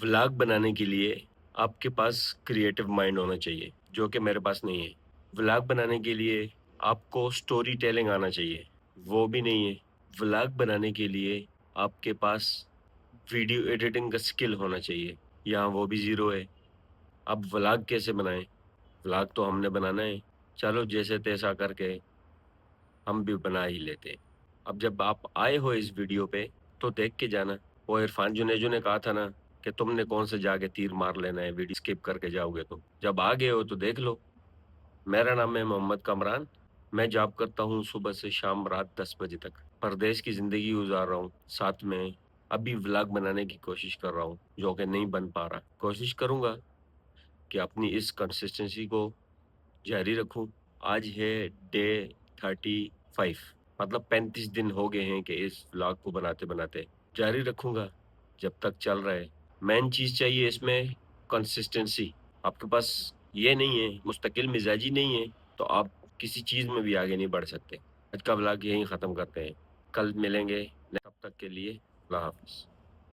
Vlog बनाने के लिए आपके पास क्रिएटिव माइंड होना चाहिए, जो कि मेरे पास नहीं है। व्लॉग बनाने के लिए आपको स्टोरी टेलिंग आना चाहिए, वो भी नहीं है। व्लॉग बनाने के लिए आपके पास वीडियो एडिटिंग का स्किल होना चाहिए, यहाँ वो भी ज़ीरो है। अब व्लॉग कैसे बनाएँ? व्लॉग तो हमने बनाना है, चलो जैसे-तैसा करके हम भी बना ही लेते हैं। अब जब आप आए हो इस वीडियो पे, तो देख के जाना। वो इरफान जुनेजो ने कहा था ना कि तुमने कौन से जाके तीर मार लेना है वीडियो स्किप करके जाओगे तो। जब आ गए हो तो देख लो। मेरा नाम है मोहम्मद कमरान। मैं जॉब करता हूँ सुबह से शाम रात 10 बजे तक। परदेश की ज़िंदगी गुज़ार रहा हूँ। साथ में अभी व्लॉग बनाने की कोशिश कर रहा हूँ, जो कि नहीं बन पा रहा। कोशिश करूँगा कि अपनी इस कंसिस्टेंसी को जारी रखूँ। आज है डे 35, मतलब 35 दिन हो गए हैं कि इस व्लॉग को बनाते-बनाते। जारी रखूँगा जब तक चल रहा है। मेन चीज़ चाहिए इसमें कंसिस्टेंसी। आपके पास ये नहीं है, मुस्तकिल मिज़ाजी नहीं है, तो आप किसी चीज़ में भी आगे नहीं बढ़ सकते। आज का व्लॉग यहीं ख़त्म करते हैं। कल मिलेंगे, तब तक के लिए अल्लाह हाफ़िज़।